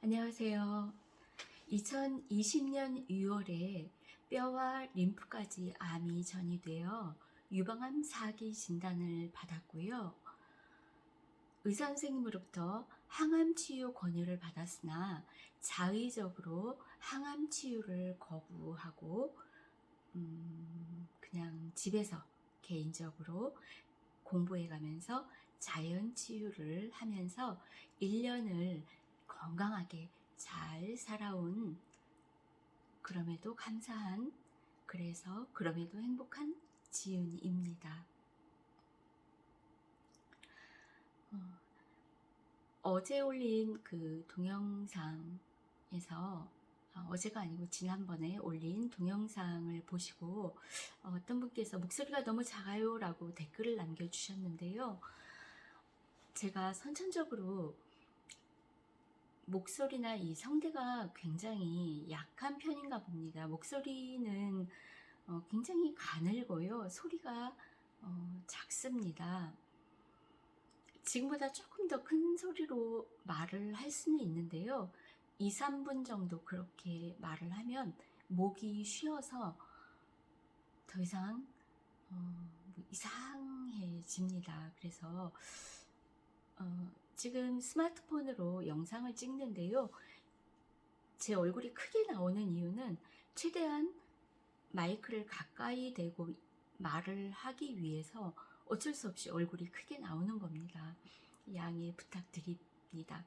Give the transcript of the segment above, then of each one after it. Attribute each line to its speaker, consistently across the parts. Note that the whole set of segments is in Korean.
Speaker 1: 안녕하세요. 2020년 6월에 뼈와 림프까지 암이 전이되어 유방암 4기 진단을 받았고요. 의사 선생님으로부터 항암 치유 권유를 받았으나 자의적으로 항암 치유를 거부하고 그냥 집에서 개인적으로 공부해 가면서 자연 치유를 하면서 1년을 건강하게 잘 살아온, 그럼에도 감사한, 그래서 그럼에도 행복한 지은입니다. 어제 올린 그 동영상에서, 어제가 아니고 지난번에 올린 동영상을 보시고 어떤 분께서 목소리가 너무 작아요 라고 댓글을 남겨주셨는데요. 제가 선천적으로 목소리나 이 성대가 굉장히 약한 편인가 봅니다. 목소리는 굉장히 가늘고요. 소리가 작습니다. 지금보다 조금 더 큰 소리로 말을 할 수는 있는데요. 2, 3분 정도 그렇게 말을 하면 목이 쉬어서 더 이상 이상해집니다. 그래서 지금 스마트폰으로 영상을 찍는데요. 제 얼굴이 크게 나오는 이유는 최대한 마이크를 가까이 대고 말을 하기 위해서 어쩔 수 없이 얼굴이 크게 나오는 겁니다. 양해 부탁드립니다.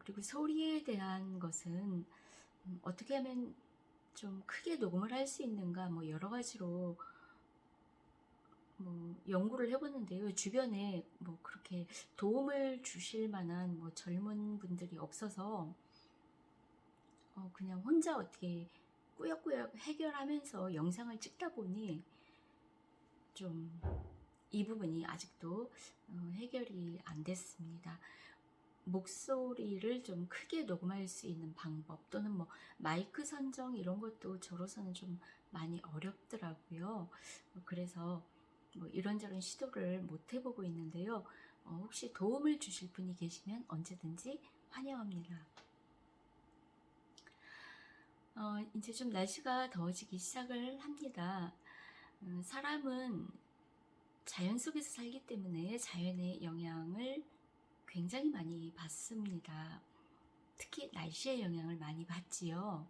Speaker 1: 그리고 소리에 대한 것은 어떻게 하면 좀 크게 녹음을 할 수 있는가, 뭐 여러 가지로 뭐 연구를 해보는데요. 주변에 뭐 그렇게 도움을 주실 만한 뭐 젊은 분들이 없어서 그냥 혼자 어떻게 꾸역꾸역 해결하면서 영상을 찍다 보니 좀 이 부분이 아직도 해결이 안 됐습니다. 목소리를 좀 크게 녹음할 수 있는 방법, 또는 뭐 마이크 선정 이런 것도 저로서는 좀 많이 어렵더라고요. 그래서 뭐 이런저런 시도를 못 해보고 있는데요. 혹시 도움을 주실 분이 계시면 언제든지 환영합니다. 이제 좀 날씨가 더워지기 시작을 합니다. 사람은 자연 속에서 살기 때문에 자연의 영향을 굉장히 많이 받습니다. 특히 날씨의 영향을 많이 받지요.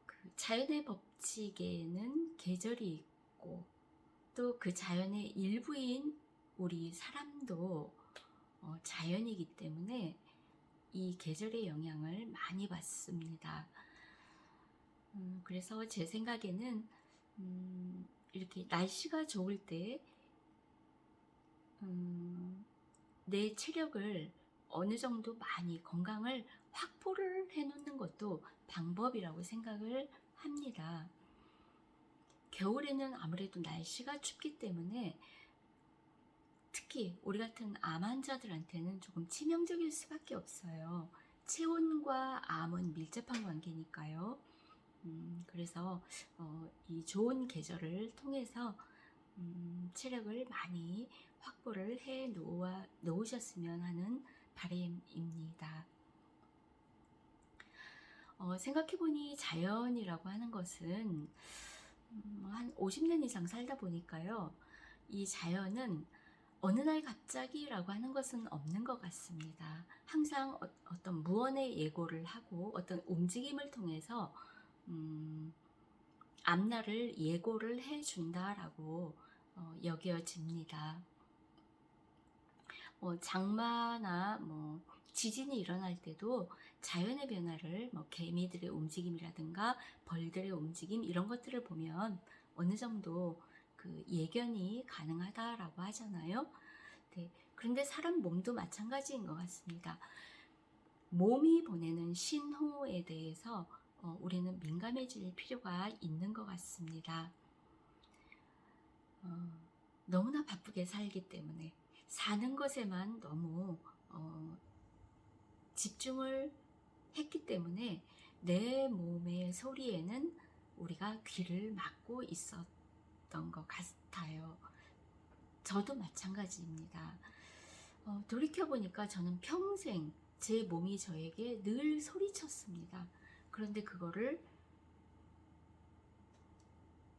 Speaker 1: 그 자연의 법칙에는 계절이 있고, 또 그 자연의 일부인 우리 사람도 자연이기 때문에 이 계절의 영향을 많이 받습니다. 그래서 제 생각에는 이렇게 날씨가 좋을 때 내 체력을 어느 정도 많이 건강을 확보를 해 놓는 것도 방법이라고 생각을 합니다. 겨울에는 아무래도 날씨가 춥기 때문에 특히 우리 같은 암 환자들한테는 조금 치명적일 수밖에 없어요. 체온과 암은 밀접한 관계니까요. 그래서 이 좋은 계절을 통해서 체력을 많이 확보를 해 놓으셨으면 하는 바람입니다. 생각해보니 자연이라고 하는 것은 한 50년 이상 살다 보니까요. 이 자연은 어느 날 갑자기라고 하는 것은 없는 것 같습니다. 항상 어떤 무언의 예고를 하고 어떤 움직임을 통해서 앞날을 예고를 해준다라고 여겨집니다. 장마나 뭐 지진이 일어날 때도 자연의 변화를, 뭐 개미들의 움직임이라든가 벌들의 움직임 이런 것들을 보면 어느 정도 그 예견이 가능하다라고 하잖아요. 네, 그런데 사람 몸도 마찬가지인 것 같습니다. 몸이 보내는 신호에 대해서 우리는 민감해질 필요가 있는 것 같습니다. 너무나 바쁘게 살기 때문에 사는 것에만 너무 집중을 했기 때문에 내 몸의 소리에는 우리가 귀를 막고 있었던 것 같아요. 저도 마찬가지입니다. 돌이켜보니까 저는 평생 제 몸이 저에게 늘 소리쳤습니다. 그런데 그거를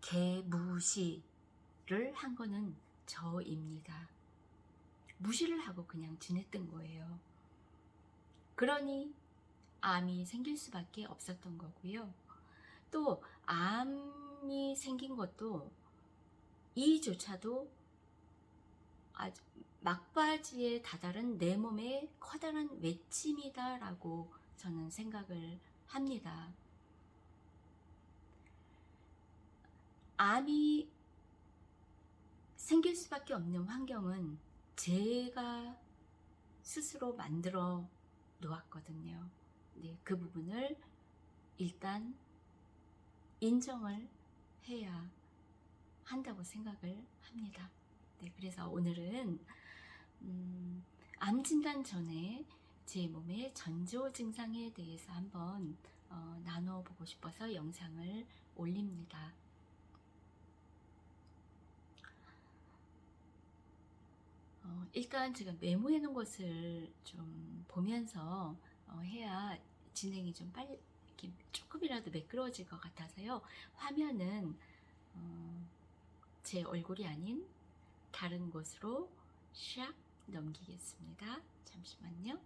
Speaker 1: 개무시를 한 거는 저입니다. 무시를 하고 그냥 지냈던 거예요. 그러니 암이 생길 수밖에 없었던 거고요. 또 암이 생긴 것도 이조차도 아주 막바지에 다다른 내 몸의 커다란 외침이다라고 저는 생각을 합니다. 암이 생길 수밖에 없는 환경은 제가 스스로 만들어 놓았거든요. 네, 그 부분을 일단 인정을 해야 한다고 생각을 합니다. 네, 그래서 오늘은 암 진단 전에 제 몸의 전조 증상에 대해서 한번 나눠보고 싶어서 영상을 올립니다. 일단 제가 메모해 놓은 것을 좀 보면서 해야 진행이 좀 빨리 이렇게 조금이라도 매끄러워질 것 같아서요. 화면은 제 얼굴이 아닌 다른 곳으로 샥 넘기겠습니다. 잠시만요.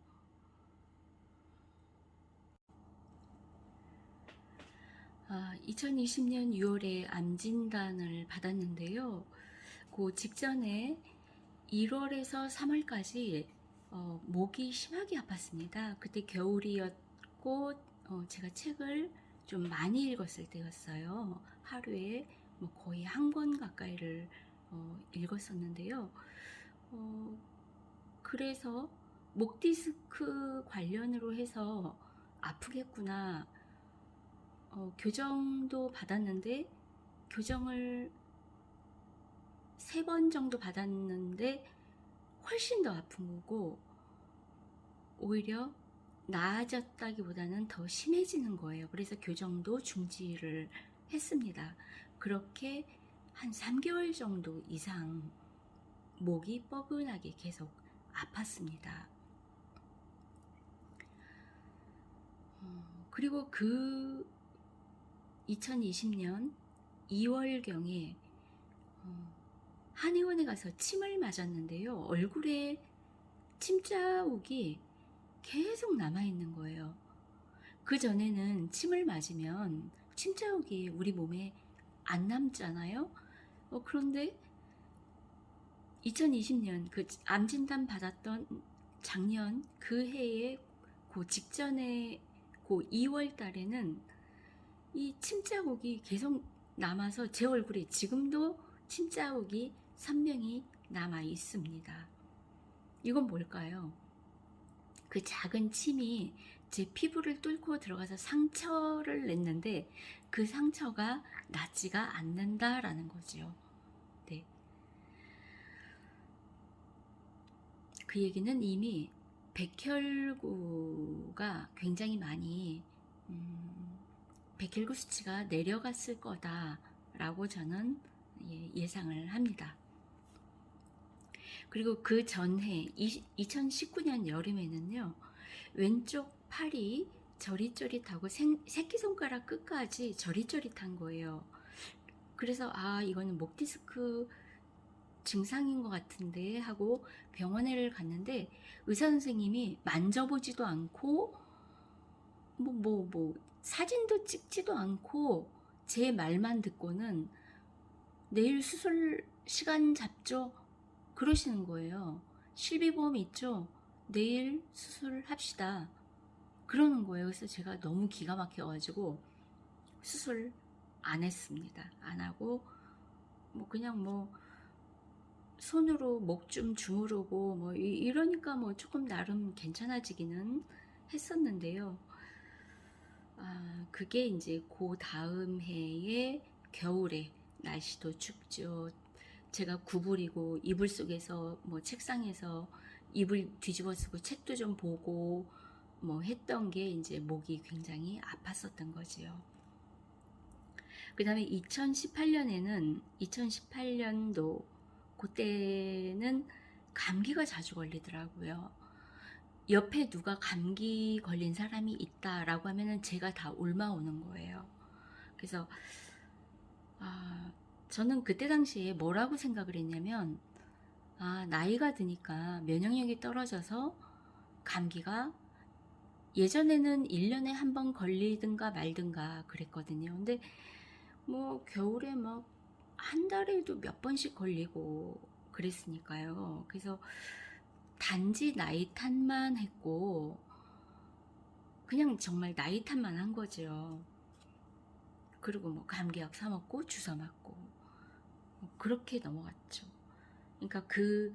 Speaker 1: 2020년 6월에 암 진단을 받았는데요. 그 직전에 1월에서 3월까지 목이 심하게 아팠습니다. 그때 겨울이었고 제가 책을 좀 많이 읽었을 때였어요. 하루에 뭐 거의 한 권 가까이를 읽었었는데요. 그래서 목 디스크 관련으로 해서 아프겠구나. 교정도 받았는데 교정을 3번 정도 받았는데 훨씬 더 아픈 거고 오히려 나아졌다기보다는 더 심해지는 거예요. 그래서 교정도 중지를 했습니다. 그렇게 한 3개월 정도 이상 목이 뻐근하게 계속 아팠습니다. 그리고 그 2020년 2월경에 한의원에 가서 침을 맞았는데요. 얼굴에 침자국이 계속 남아있는 거예요. 그 전에는 침을 맞으면 침자국이 우리 몸에 안 남잖아요. 그런데 2020년 그 암 진단 받았던 작년 그 해에 그 직전에 그 2월 달에는 이 침자국이 계속 남아서 제 얼굴에 지금도 침자국이 선명히 남아 있습니다. 이건 뭘까요? 그 작은 침이 제 피부를 뚫고 들어가서 상처를 냈는데 그 상처가 낫지가 않는다라는 거죠. 네. 그 얘기는 이미 백혈구가 굉장히 많이 백혈구 수치가 내려갔을 거다라고 저는 예상을 합니다. 그리고 그 전해 2019년 여름에는요. 왼쪽 팔이 저릿저릿하고 새끼손가락 끝까지 저릿저릿한 거예요. 그래서 이거는 목 디스크 증상인 것 같은데 하고 병원에 갔는데 의사 선생님이 만져보지도 않고 사진도 찍지도 않고 제 말만 듣고는 내일 수술 시간 잡죠 그러시는 거예요. 실비보험 있죠? 내일 수술합시다 그러는 거예요. 그래서 제가 너무 기가 막혀가지고 수술 안 했습니다. 안 하고 그냥 손으로 목 좀 주무르고 이러니까 조금 나름 괜찮아지기는 했었는데요. 그게 이제 그 다음 해에 겨울에 날씨도 춥죠. 제가 구부리고 이불 속에서 책상에서 이불 뒤집어 쓰고 책도 좀 보고 했던 게 이제 목이 굉장히 아팠었던 거지요. 그 다음에 2018년도 그때는 감기가 자주 걸리더라고요. 옆에 누가 감기 걸린 사람이 있다라고 하면은 제가 다 옮아오는 거예요. 그래서 아, 저는 그때 당시에 뭐라고 생각을 했냐면, 나이가 드니까 면역력이 떨어져서 감기가, 예전에는 1년에 한 번 걸리든가 말든가 그랬거든요. 근데 뭐 겨울에 막 한 달에도 몇 번씩 걸리고 그랬으니까요. 그래서 단지 나이 탓만 했고, 그냥 정말 나이 탓만 한 거죠. 그리고 뭐 감기약 사 먹고 주사 맞고 그렇게 넘어갔죠. 그러니까 그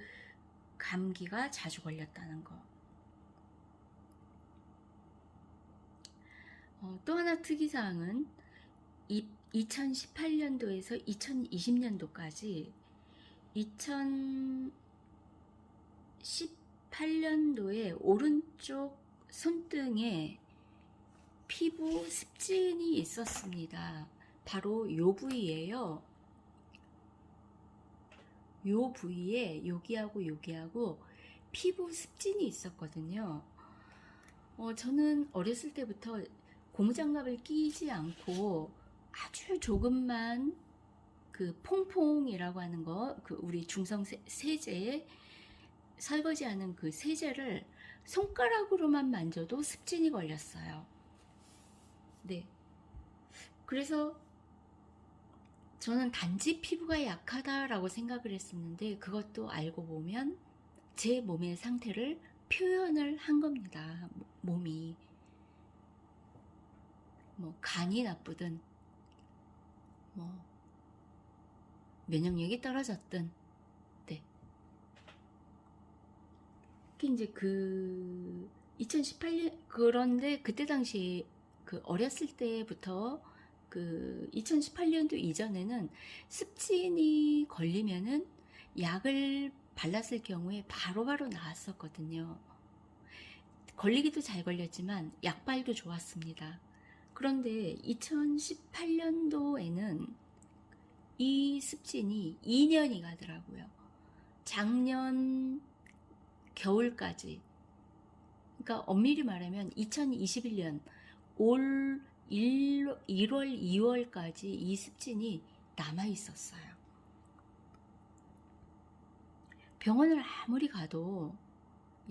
Speaker 1: 감기가 자주 걸렸다는 거. 또 하나 특이사항은 2018년도에서 2020년도까지, 2018년도에 오른쪽 손등에 피부 습진이 있었습니다. 바로 요 부위예요. 요 부위에 여기하고 여기하고 피부 습진이 있었거든요. 저는 어렸을 때부터 고무장갑을 끼지 않고 아주 조금만 그 퐁퐁이라고 하는 거, 그 우리 중성 세제 설거지하는 그 세제를 손가락으로만 만져도 습진이 걸렸어요. 네. 그래서 저는 단지 피부가 약하다라고 생각을 했었는데, 그것도 알고 보면 제 몸의 상태를 표현을 한 겁니다. 몸이 뭐 간이 나쁘든 뭐 면역력이 떨어졌든. 네. 이제 그 2018년, 그런데 그때 당시 그 어렸을 때부터 그 2018년도 이전에는 습진이 걸리면은 약을 발랐을 경우에 바로바로 나았었거든요. 걸리기도 잘 걸렸지만 약발도 좋았습니다. 그런데 2018년도에는 이 습진이 2년이 가더라고요. 작년 겨울까지. 그러니까 엄밀히 말하면 2021년 올 1월, 2월까지 이 습진이 남아 있었어요. 병원을 아무리 가도,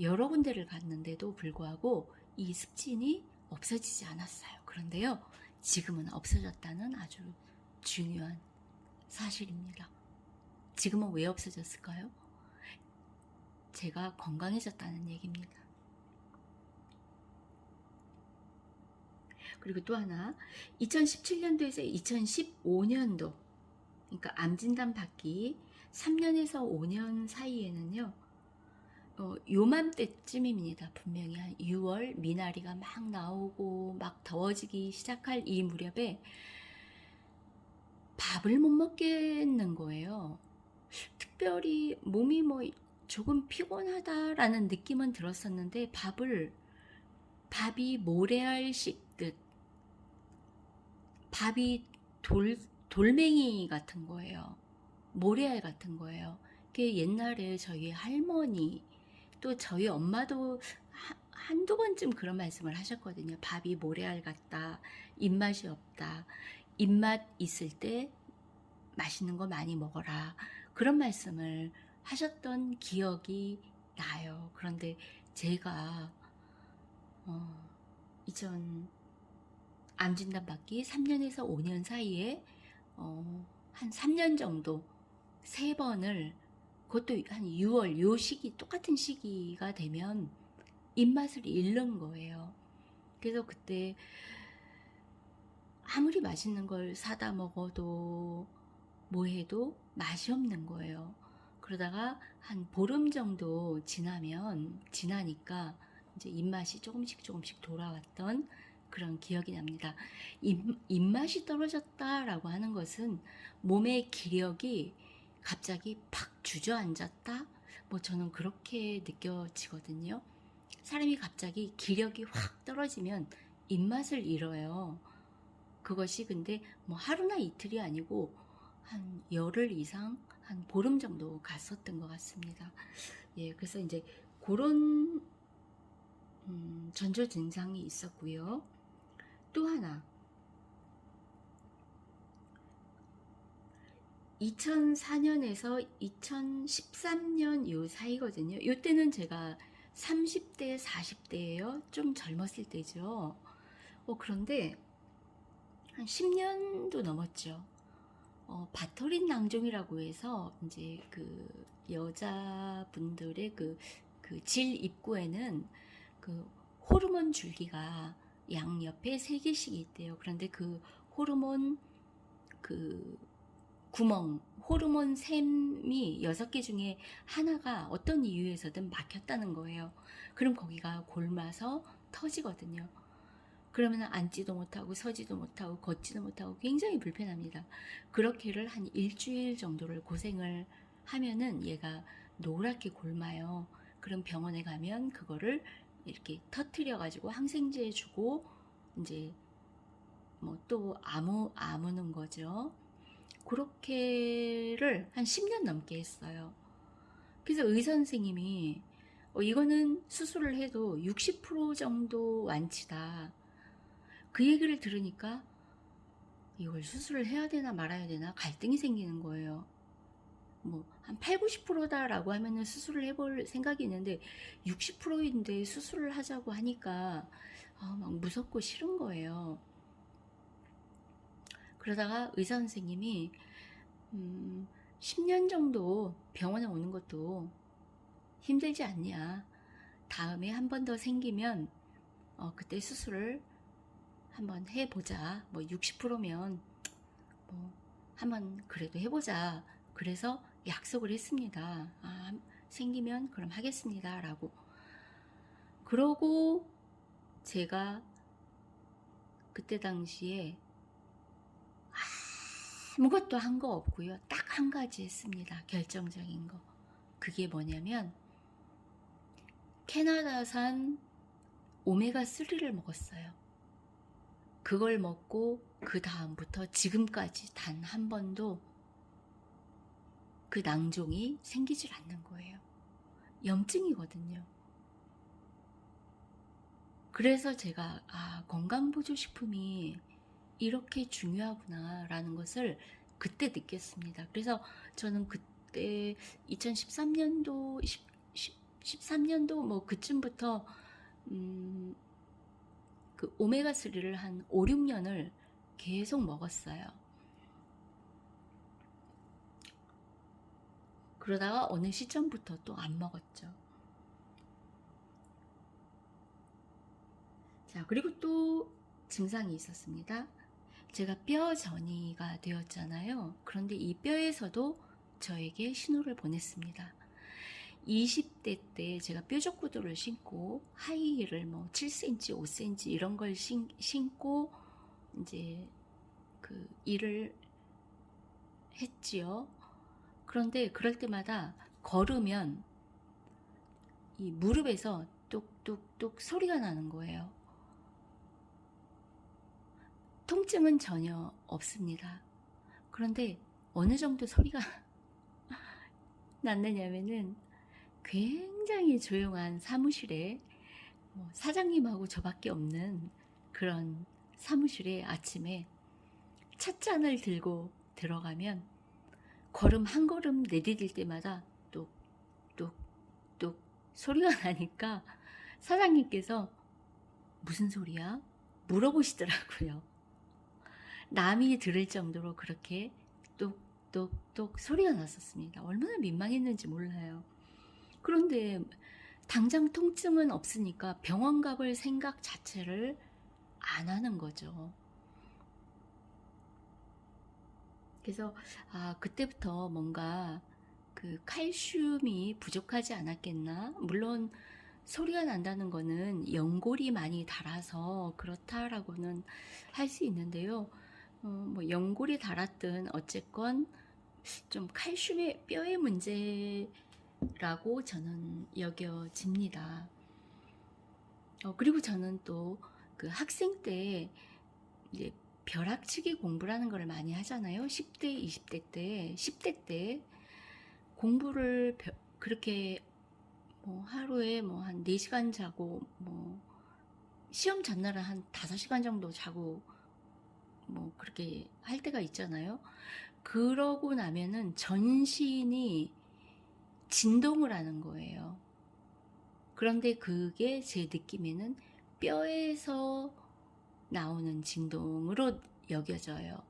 Speaker 1: 여러 군데를 갔는데도 불구하고 이 습진이 없어지지 않았어요. 그런데요, 지금은 없어졌다는 아주 중요한 사실입니다. 지금은 왜 없어졌을까요? 제가 건강해졌다는 얘기입니다. 그리고 또 하나, 2017년도에서 2015년도, 그러니까 암 진단 받기 3년에서 5년 사이에는요, 요맘때쯤입니다. 분명히 한 6월 미나리가 막 나오고 막 더워지기 시작할 이 무렵에 밥을 못 먹겠는 거예요. 특별히 몸이 뭐 조금 피곤하다라는 느낌은 들었었는데, 밥이 모래알 씹듯, 밥이 돌멩이 같은 거예요. 모래알 같은 거예요. 그게 옛날에 저희 할머니, 또 저희 엄마도 한두 번쯤 그런 말씀을 하셨거든요. 밥이 모래알 같다, 입맛이 없다, 입맛 있을 때 맛있는 거 많이 먹어라, 그런 말씀을 하셨던 기억이 나요. 그런데 제가 2000암 진단 받기 3년에서 5년 사이에 한 3년 정도 3번을, 그것도 한 6월 요 시기, 똑같은 시기가 되면 입맛을 잃는 거예요. 그래서 그때 아무리 맛있는 걸 사다 먹어도 뭐 해도 맛이 없는 거예요. 그러다가 한 보름 정도 지나니까 이제 입맛이 조금씩 돌아왔던 그런 기억이 납니다. 입맛이 떨어졌다라고 하는 것은 몸의 기력이 갑자기 팍 주저앉았다? 뭐 저는 그렇게 느껴지거든요. 사람이 갑자기 기력이 확 떨어지면 입맛을 잃어요. 그것이 근데 뭐 하루나 이틀이 아니고 한 열흘 이상, 한 보름 정도 갔었던 것 같습니다. 예, 그래서 이제 그런 전조 증상이 있었고요. 또 하나 2004년에서 2013년 요 사이거든요. 요때는 제가 30대, 40대예요. 좀 젊었을 때죠. 그런데 한 10년도 넘었죠. 바토린 낭종이라고 해서 이제 그 여자분들의 그 질 입구에는 그 호르몬 줄기가 양 옆에 3개씩 있대요. 그런데 그 호르몬 그 구멍, 호르몬 샘이 6개 중에 하나가 어떤 이유에서든 막혔다는 거예요. 그럼 거기가 골마서 터지거든요. 그러면 앉지도 못하고 서지도 못하고 걷지도 못하고 굉장히 불편합니다. 그렇게를 한 일주일 정도를 고생을 하면은 얘가 노랗게 골마요. 그럼 병원에 가면 그거를 이렇게 터트려 가지고 항생제 주고 이제 뭐 또 아무는 거죠. 그렇게를 한 10년 넘게 했어요. 그래서 의사 선생님이 이거는 수술을 해도 60% 정도 완치다. 그 얘기를 들으니까 이걸 수술을 해야 되나 말아야 되나 갈등이 생기는 거예요. 뭐 한 8, 90%다라고 하면은 수술을 해볼 생각이 있는데 60%인데 수술을 하자고 하니까 막 무섭고 싫은 거예요. 그러다가 의사 선생님이 10년 정도 병원에 오는 것도 힘들지 않냐. 다음에 한 번 더 생기면 그때 수술을 한번 해보자. 뭐 60%면 뭐 한번 그래도 해보자. 그래서 약속을 했습니다. 생기면 그럼 하겠습니다. 라고. 그러고 제가 그때 당시에 아무것도 한 거 없고요. 딱 한 가지 했습니다. 결정적인 거. 그게 뭐냐면 캐나다산 오메가3를 먹었어요. 그걸 먹고 그 다음부터 지금까지 단 한 번도 그 낭종이 생기질 않는 거예요. 염증이거든요. 그래서 제가 건강보조식품이 이렇게 중요하구나 라는 것을 그때 느꼈습니다. 그래서 저는 그때 2013년도 13년도 뭐 그쯤부터 그 오메가3를 한 5, 6년을 계속 먹었어요. 그러다가 어느 시점부터 또 안 먹었죠. 자, 그리고 또 증상이 있었습니다. 제가 뼈 전이가 되었잖아요. 그런데 이 뼈에서도 저에게 신호를 보냈습니다. 20대 때 제가 뾰족 구두를 신고 하이힐을 뭐 7cm, 5cm 이런 걸 신고 이제 그 일을 했지요. 그런데 그럴 때마다 걸으면 이 무릎에서 뚝뚝뚝 소리가 나는 거예요. 통증은 전혀 없습니다. 그런데 어느 정도 소리가 났느냐면은 굉장히 조용한 사무실에 사장님하고 저밖에 없는 그런 사무실에 아침에 찻잔을 들고 들어가면 걸음 한 걸음 내디딜 때마다 뚝뚝뚝 소리가 나니까 사장님께서 무슨 소리야? 물어보시더라고요. 남이 들을 정도로 그렇게 똑똑똑 소리가 났었습니다. 얼마나 민망했는지 몰라요. 그런데 당장 통증은 없으니까 병원 가볼 생각 자체를 안 하는 거죠. 그래서 그때부터 뭔가 그 칼슘이 부족하지 않았겠나? 물론 소리가 난다는 거는 연골이 많이 닳아서 그렇다라고는 할 수 있는데요. 뭐 연골이 닳았든 어쨌건 좀 칼슘의 뼈의 문제라고 저는 여겨집니다. 그리고 저는 또 그 학생 때 이제 벼락치기 공부라는 걸 많이 하잖아요. 10대, 20대 때, 10대 때 공부를 그렇게 뭐 하루에 뭐 한 4시간 자고 뭐 시험 전날은 한 5시간 정도 자고 뭐 그렇게 할 때가 있잖아요. 그러고 나면은 전신이 진동을 하는 거예요. 그런데 그게 제 느낌에는 뼈에서 나오는 진동으로 여겨져요.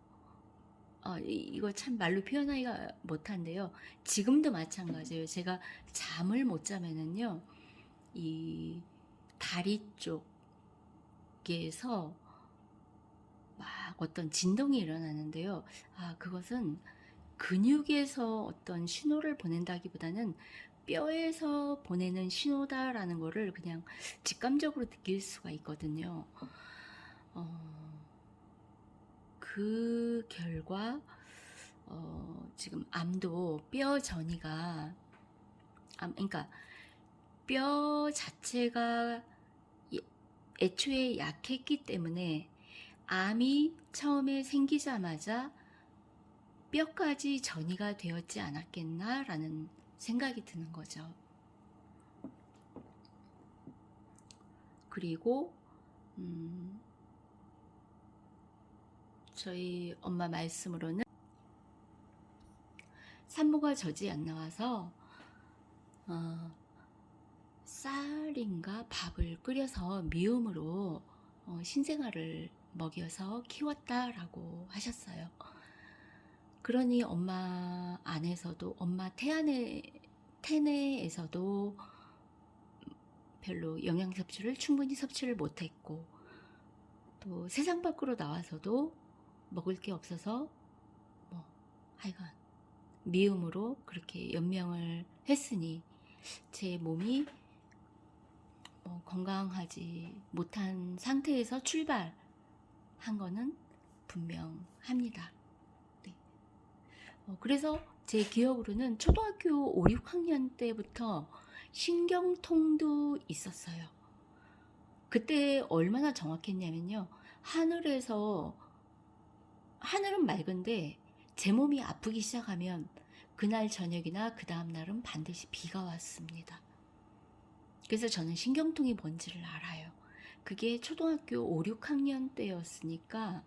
Speaker 1: 이거 참 말로 표현하기가 못한데요. 지금도 마찬가지예요. 제가 잠을 못 자면은요, 이 다리 쪽에서 막 어떤 진동이 일어나는데요. 그것은 근육에서 어떤 신호를 보낸다기보다는 뼈에서 보내는 신호다라는 거를 그냥 직감적으로 느낄 수가 있거든요. 그 결과 지금 암도 뼈 전이가 그러니까 뼈 자체가 애초에 약했기 때문에 암이 처음에 생기자마자 뼈까지 전이가 되었지 않았겠나라는 생각이 드는 거죠. 그리고 저희 엄마 말씀으로는 산모가 젖이 안 나와서 쌀인가 밥을 끓여서 미음으로 신생아를 먹여서 키웠다라고 하셨어요. 그러니 엄마 안에서도 엄마 태내에서도 별로 영양 섭취를 충분히 섭취를 못했고 또 세상 밖으로 나와서도 먹을 게 없어서 뭐 하여간 미음으로 그렇게 연명을 했으니 제 몸이 건강하지 못한 상태에서 출발한 거는 분명합니다. 네. 그래서 제 기억으로는 초등학교 5, 6학년 때부터 신경통도 있었어요. 그때 얼마나 정확했냐면요. 하늘은 맑은데 제 몸이 아프기 시작하면 그날 저녁이나 그 다음 날은 반드시 비가 왔습니다. 그래서 저는 신경통이 뭔지를 알아요. 그게 초등학교 5, 6학년 때였으니까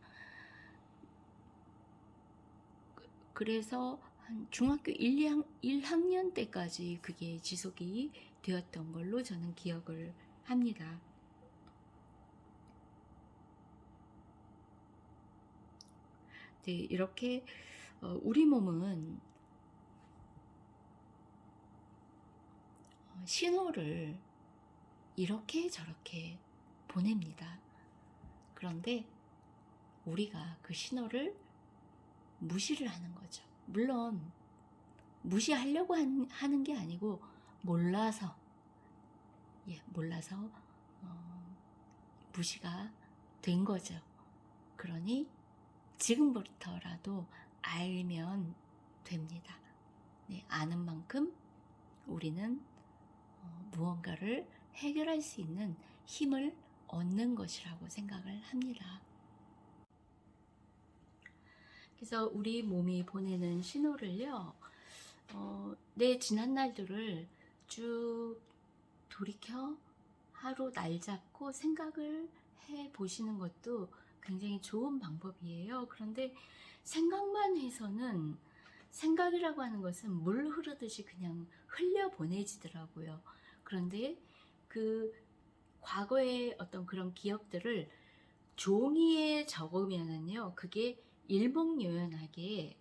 Speaker 1: 그래서 한 중학교 1학년 때까지 그게 지속이 되었던 걸로 저는 기억을 합니다. 네, 이렇게 우리 몸은 신호를 이렇게 저렇게 보냅니다. 그런데 우리가 그 신호를 무시를 하는 거죠. 물론 무시하려고 하는 게 아니고 몰라서 무시가 된 거죠. 그러니 지금부터라도 알면 됩니다. 네, 아는 만큼 우리는 무언가를 해결할 수 있는 힘을 얻는 것이라고 생각을 합니다. 그래서 우리 몸이 보내는 신호를요, 내 지난 날들을 쭉 돌이켜 하루 날 잡고 생각을 해 보시는 것도 굉장히 좋은 방법이에요. 그런데 생각만 해서는 생각이라고 하는 것은 물 흐르듯이 그냥 흘려 보내지더라고요. 그런데 그 과거의 어떤 그런 기억들을 종이에 적으면은요, 그게 일목요연하게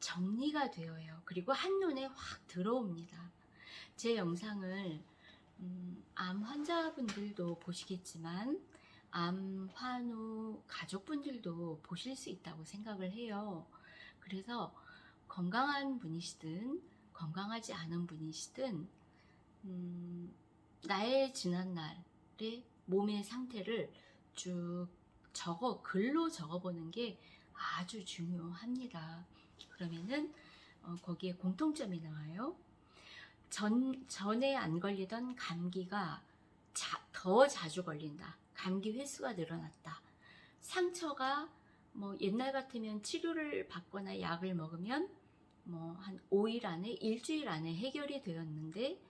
Speaker 1: 정리가 되어요. 그리고 한눈에 확 들어옵니다. 제 영상을 암 환자분들도 보시겠지만 암 환우 가족분들도 보실 수 있다고 생각을 해요. 그래서 건강한 분이시든 건강하지 않은 분이시든 나의 지난날의 몸의 상태를 쭉 글로 적어보는 게 아주 중요합니다. 그러면은 거기에 공통점이 나와요. 전에 안 걸리던 감기가 더 자주 걸린다. 감기 횟수가 늘어났다. 상처가 뭐 옛날 같으면 치료를 받거나 약을 먹으면 뭐 한 5일 안에, 일주일 안에 해결이 되었는데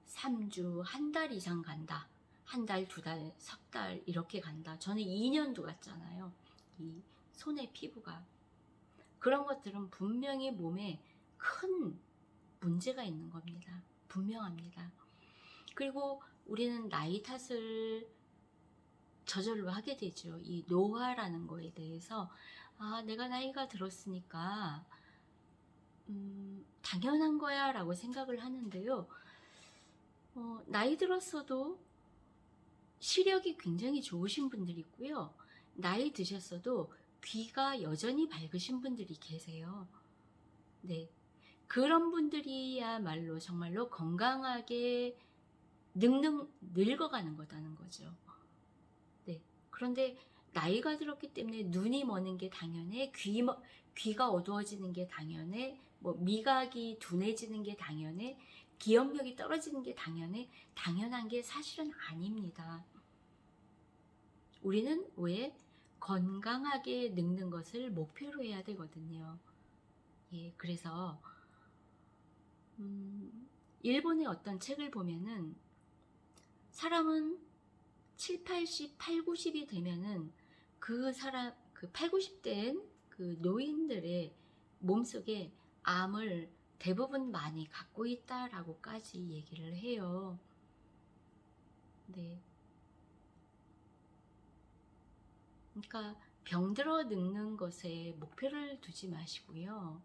Speaker 1: 3주, 한 달 이상 간다. 한 달, 두 달, 석 달 이렇게 간다. 저는 2년도 갔잖아요. 이 손의 피부가. 그런 것들은 분명히 몸에 큰 문제가 있는 겁니다. 분명합니다. 그리고 우리는 나이 탓을 저절로 하게 되죠. 이 노화라는 거에 대해서 내가 나이가 들었으니까 당연한 거야 라고 생각을 하는데요. 나이 들었어도 시력이 굉장히 좋으신 분들이 있고요. 나이 드셨어도 귀가 여전히 밝으신 분들이 계세요. 네. 그런 분들이야말로 정말로 건강하게 늙어가는 거다는 거죠. 네. 그런데 나이가 들었기 때문에 눈이 머는 게 당연해, 귀가 어두워지는 게 당연해, 뭐 미각이 둔해지는 게 당연해, 기억력이 떨어지는 게 당연해, 당연한 게 사실은 아닙니다. 우리는 왜 건강하게 늙는 것을 목표로 해야 되거든요. 예, 그래서 일본의 어떤 책을 보면은 사람은 7, 80, 8, 90이 되면은 그 8, 90대인 그 노인들의 몸속에 암을 대부분 많이 갖고 있다라고까지 얘기를 해요. 네. 그러니까 병들어 늙는 것에 목표를 두지 마시고요.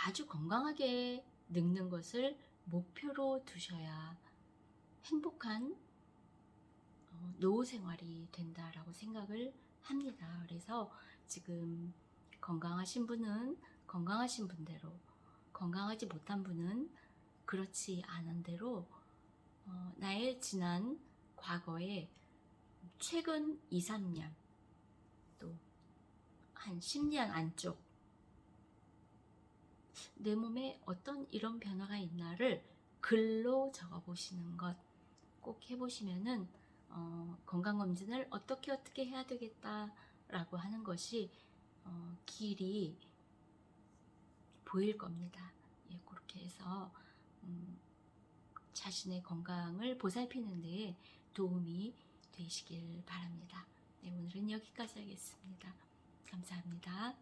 Speaker 1: 아주 건강하게 늙는 것을 목표로 두셔야 행복한 노후 생활이 된다라고 생각을 합니다. 그래서 지금 건강하신 분은 건강하신 분대로, 건강하지 못한 분은 그렇지 않은 대로 나의 지난 과거에 최근 2, 3년 또 한 10년 안쪽 내 몸에 어떤 이런 변화가 있나를 글로 적어 보시는 것 꼭 해보시면은 건강검진을 어떻게 해야 되겠다라고 하는 것이 길이 보일 겁니다. 예, 그렇게 해서 자신의 건강을 보살피는 데 도움이 되시길 바랍니다. 네, 오늘은 여기까지 하겠습니다. 감사합니다.